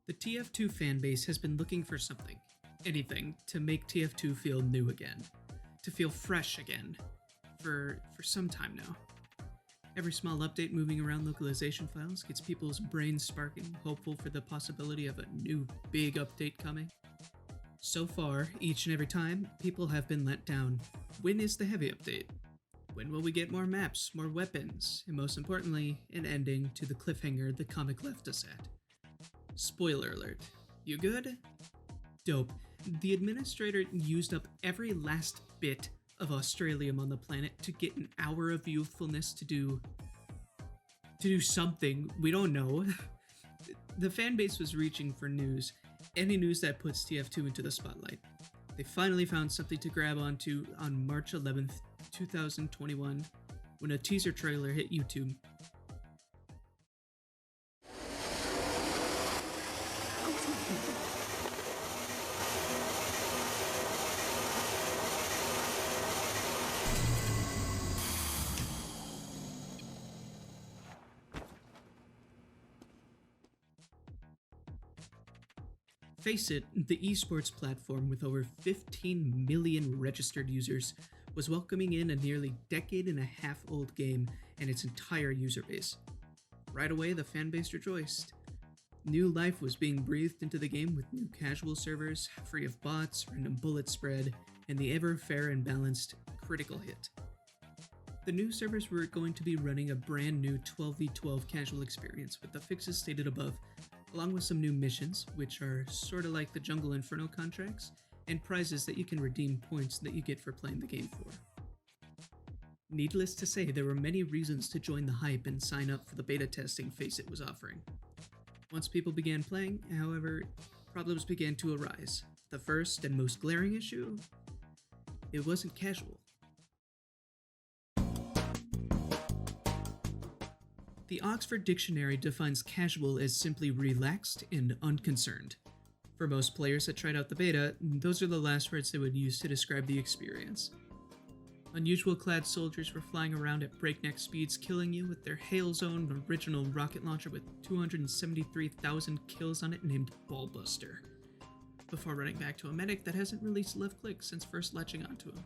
The TF2 fanbase has been looking for something, anything, to make TF2 feel new again, to feel fresh again, for some time now. Every small update moving around localization files gets people's brains sparking, hopeful for the possibility of a new big update coming. So far, each and every time, people have been let down. When is the heavy update? When will we get more maps, more weapons, and most importantly, an ending to the cliffhanger the comic left us at? Spoiler alert. You good? Dope. The administrator used up every last bit of Australium on the planet to get an hour of youthfulness to do something. We don't know. The fanbase was reaching for news. Any news that puts TF2 into the spotlight. They finally found something to grab onto on March 11th, 2021, when a teaser trailer hit YouTube. FACEIT, the esports platform with over 15 million registered users, was welcoming in a nearly decade-and-a-half-old game and its entire user base. Right away, the fanbase rejoiced. New life was being breathed into the game with new casual servers, free of bots, random bullet spread, and the ever fair and balanced critical hit. The new servers were going to be running a brand new 12v12 casual experience with the fixes stated above, along with some new missions, which are sorta like the Jungle Inferno contracts, and prizes that you can redeem points that you get for playing the game for. Needless to say, there were many reasons to join the hype and sign up for the beta testing FACEIT was offering. Once people began playing, however, problems began to arise. The first and most glaring issue? It wasn't casual. The Oxford Dictionary defines casual as simply relaxed and unconcerned. For most players that tried out the beta, those are the last words they would use to describe the experience. Unusual clad soldiers were flying around at breakneck speeds, killing you with their Hail Zone original rocket launcher with 273,000 kills on it named Ballbuster, before running back to a medic that hasn't released left click since first latching onto him.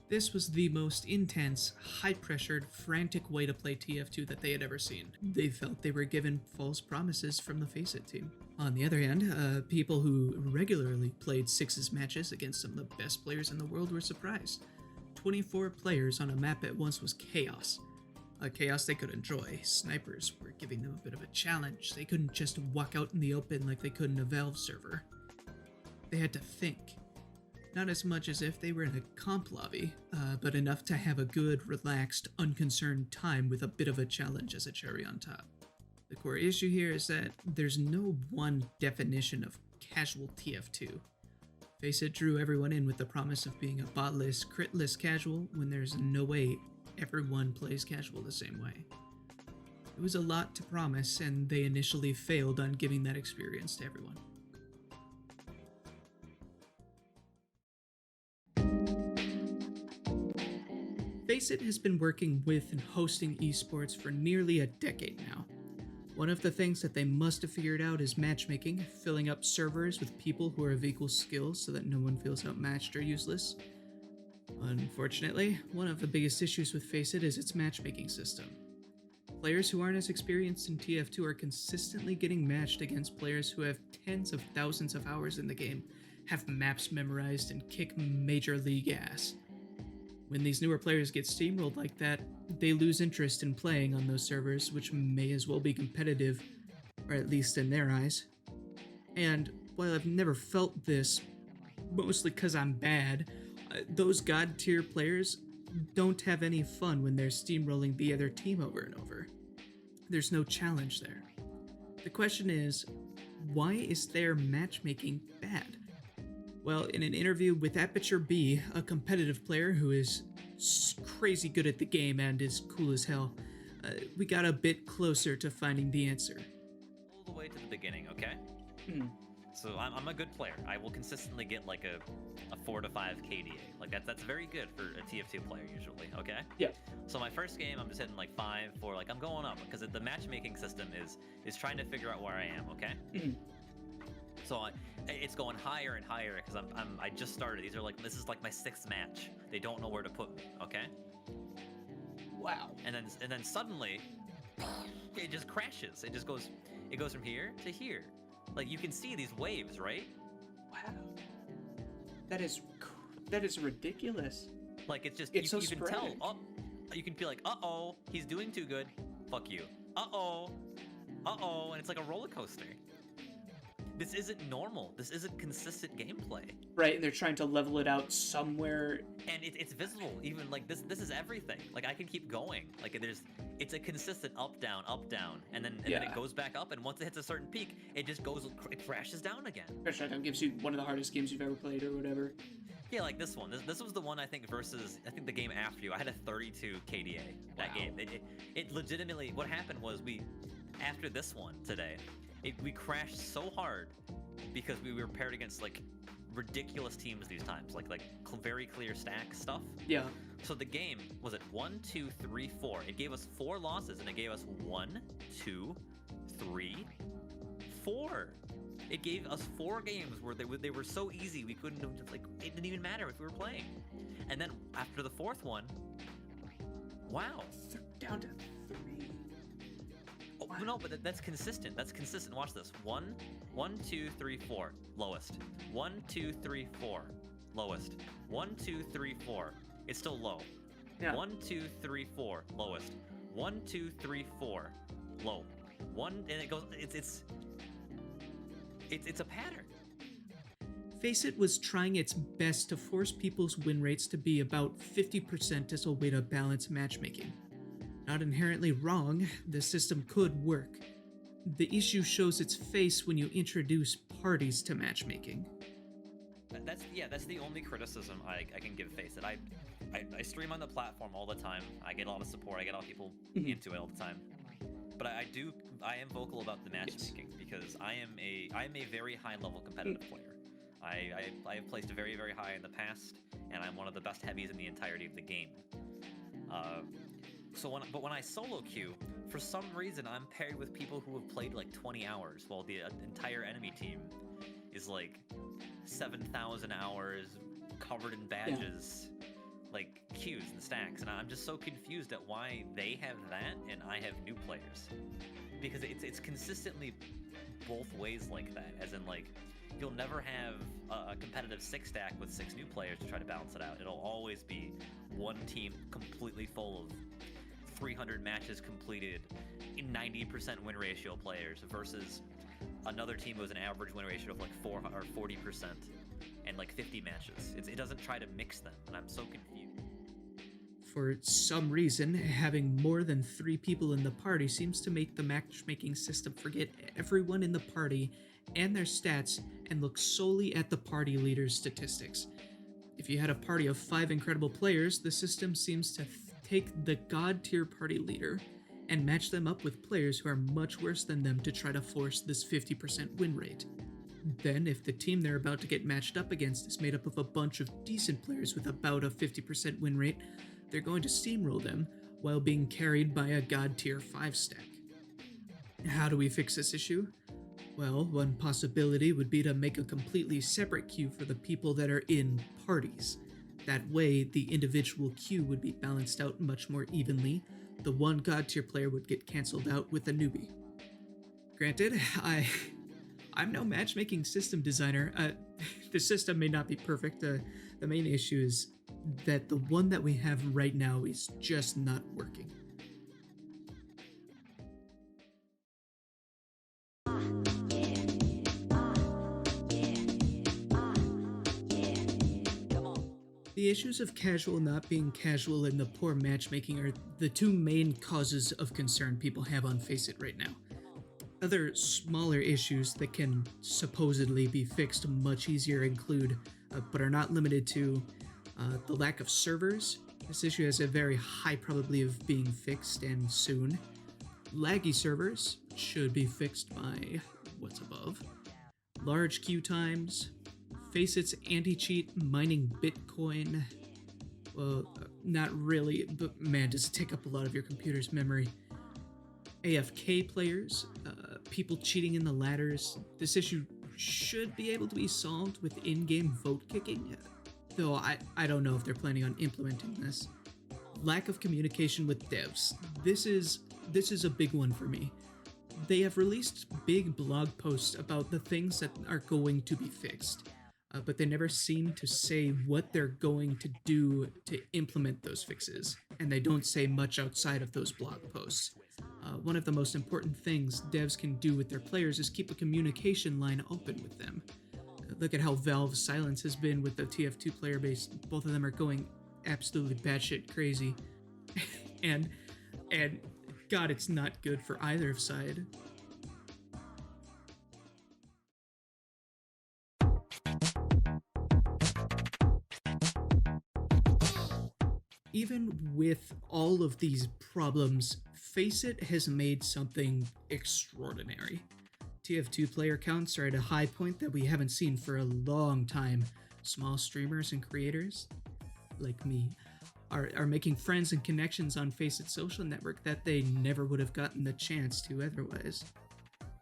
This was the most intense, high-pressured, frantic way to play TF2 that they had ever seen. They felt they were given false promises from the FACEIT team. On the other hand, people who regularly played Sixes matches against some of the best players in the world were surprised. 24 players on a map at once was chaos. A chaos they could enjoy. Snipers were giving them a bit of a challenge. They couldn't just walk out in the open like they could in a Valve server. They had to think. Not as much as if they were in a comp lobby, but enough to have a good, relaxed, unconcerned time with a bit of a challenge as a cherry on top. The core issue here is that there's no one definition of casual TF2. FACEIT drew everyone in with the promise of being a botless, critless casual when there's no way everyone plays casual the same way. It was a lot to promise, and they initially failed on giving that experience to everyone. FACEIT has been working with and hosting esports for nearly a decade now. One of the things that they must have figured out is matchmaking, filling up servers with people who are of equal skills so that no one feels outmatched or useless. Unfortunately, one of the biggest issues with FACEIT is its matchmaking system. Players who aren't as experienced in TF2 are consistently getting matched against players who have tens of thousands of hours in the game, have maps memorized, and kick major league ass. When these newer players get steamrolled like that, they lose interest in playing on those servers, which may as well be competitive, or at least in their eyes. And while I've never felt this, mostly because I'm bad, those god tier players don't have any fun when they're steamrolling the other team over and over. There's no challenge there. The question is, why is their matchmaking bad? Well, in an interview with Aperture B, a competitive player who is crazy good at the game and is cool as hell, we got a bit closer to finding the answer. All the way to the beginning, okay? So I'm a good player. I will consistently get like a 4 to 5 KDA. Like that's very good for a TF2 player usually. Okay. Yeah. So my first game, I'm just hitting like 5, 4. Like I'm going up because the matchmaking system is trying to figure out where I am. Okay. Mhm. So it's going higher and higher because I just started. This is like my 6th match. They don't know where to put me. Okay. Wow. And then suddenly, it just crashes. It goes from here to here. Like you can see these waves, right? Wow. That is ridiculous. Like it's just It's you so can tell. sporadic. Oh, you can be like, uh-oh, he's doing too good. Fuck you. Uh-oh, and it's like a roller coaster. This isn't normal. This isn't consistent gameplay. Right, and they're trying to level it out somewhere. And it's visible. Even like this is everything. Like I can keep going. Like it's a consistent up down, and then it goes back up. And once it hits a certain peak, it crashes down again. Crash Shutdown gives you one of the hardest games you've ever played or whatever. Yeah, like this one. This was the one I think the game after you. I had a 32 KDA that game. It legitimately. What happened was after this one today, we crashed so hard because we were paired against like ridiculous teams these times, like very clear stack stuff. Yeah. So the game was at 1, 2, 3, 4. It gave us 4 losses, and it gave us 1, 2, 3, 4. It gave us 4 games where they were so easy we couldn't it didn't even matter if we were playing. And then after the 4th one, wow, Down to 3. Oh, Wow. no, but that's consistent. That's consistent. Watch this. 1, 2, 3, 4. Lowest. 1, 2, 3, 4. Lowest. 1, 2, 3, 4. It's still low. Yeah. 1, 2, 3, 4. Lowest. 1, 2, 3, 4. Low. 1, and it goes. It's a pattern. FACEIT was trying its best to force people's win rates to be about 50% as a way to balance matchmaking. Not inherently wrong, the system could work. The issue shows its face when you introduce parties to matchmaking. That's the only criticism I can give FACEIT. I stream on the platform all the time. I get a lot of support. I get a lot of people into it all the time. But I am vocal about the matchmaking because I am a very high level competitive player. I have placed very, very high in the past, and I'm one of the best heavies in the entirety of the game. But when I solo queue, for some reason I'm paired with people who have played like 20 hours, while the entire enemy team is like 7,000 hours, covered in badges, like queues and stacks, and I'm just so confused at why they have that and I have new players, because it's consistently both ways like that, as in like you'll never have a competitive 6 stack with 6 new players to try to balance it out. It'll always be one team completely full of 300 matches completed, 90% win ratio players versus another team who has an average win ratio of like 4 or 40% and like 50 matches. It doesn't try to mix them, and I'm so confused. For some reason, having more than 3 people in the party seems to make the matchmaking system forget everyone in the party and their stats and look solely at the party leader's statistics. If you had a party of 5 incredible players, the system seems to take the god tier party leader and match them up with players who are much worse than them to try to force this 50% win rate. Then, if the team they're about to get matched up against is made up of a bunch of decent players with about a 50% win rate, they're going to steamroll them while being carried by a god tier 5 stack. How do we fix this issue? Well, one possibility would be to make a completely separate queue for the people that are in parties. That way, the individual queue would be balanced out much more evenly. The one god tier player would get cancelled out with a newbie. Granted, I'm no matchmaking system designer. The system may not be perfect. The main issue is that the one that we have right now is just not working. The issues of casual not being casual and the poor matchmaking are the 2 main causes of concern people have on FACEIT right now. Other smaller issues that can supposedly be fixed much easier include, but are not limited to, the lack of servers. This issue has a very high probability of being fixed and soon. Laggy servers should be fixed by what's above. large queue times, FACEIT's anti-cheat mining Bitcoin. Well, not really, but man, does it take up a lot of your computer's memory. AFK players, people cheating in the ladders. This issue should be able to be solved with in-game vote kicking, though I don't know if they're planning on implementing this. Lack of communication with devs. This is a big one for me. They have released big blog posts about the things that are going to be fixed, but they never seem to say what they're going to do to implement those fixes, and they don't say much outside of those blog posts. One of the most important things devs can do with their players is keep a communication line open with them. Look at how Valve's silence has been with the TF2 player base. Both of them are going absolutely batshit crazy. and God, it's not good for either side. Even with all of these problems, FACEIT has made something extraordinary. TF2 player counts are at a high point that we haven't seen for a long time. Small streamers and creators, like me, are making friends and connections on FACEIT's social network that they never would have gotten the chance to otherwise.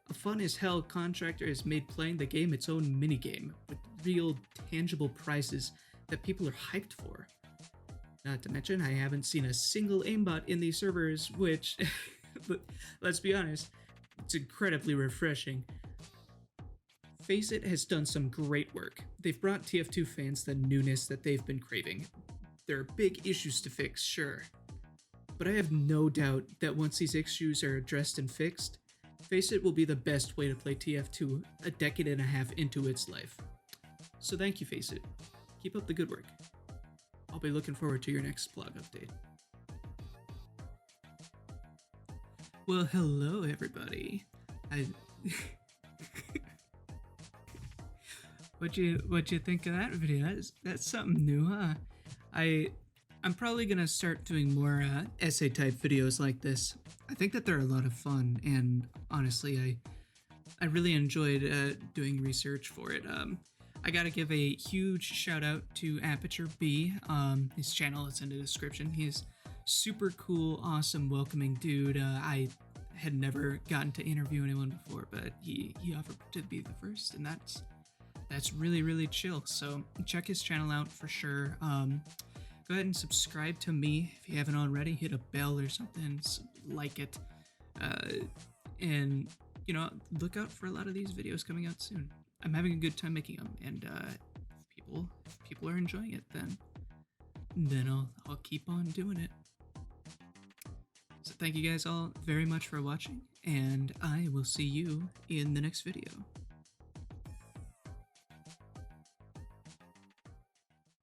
A fun as hell contractor has made playing the game its own minigame, with real, tangible prizes that people are hyped for. Not to mention, I haven't seen a single aimbot in these servers, which, let's be honest, it's incredibly refreshing. FACEIT has done some great work. They've brought TF2 fans the newness that they've been craving. There are big issues to fix, sure. But I have no doubt that once these issues are addressed and fixed, FACEIT will be the best way to play TF2 a decade and a half into its life. So thank you, FACEIT. Keep up the good work. I'll be looking forward to your next blog update. Well, hello everybody. What you think of that video? That's something new, huh? I'm probably gonna start doing more essay type videos like this. I think that they're a lot of fun, and honestly, I really enjoyed doing research for it. I gotta give a huge shout out to Aperture B. His channel is in the description. He's super cool, awesome, welcoming dude. I had never gotten to interview anyone before, but he offered to be the first, and that's really, really chill. So check his channel out for sure. Go ahead and subscribe to me if you haven't already. Hit a bell or something, like it, and you know, look out for a lot of these videos coming out soon. I'm having a good time making them, and if people are enjoying it, then I'll keep on doing it. So thank you guys all very much for watching, and I will see you in the next video.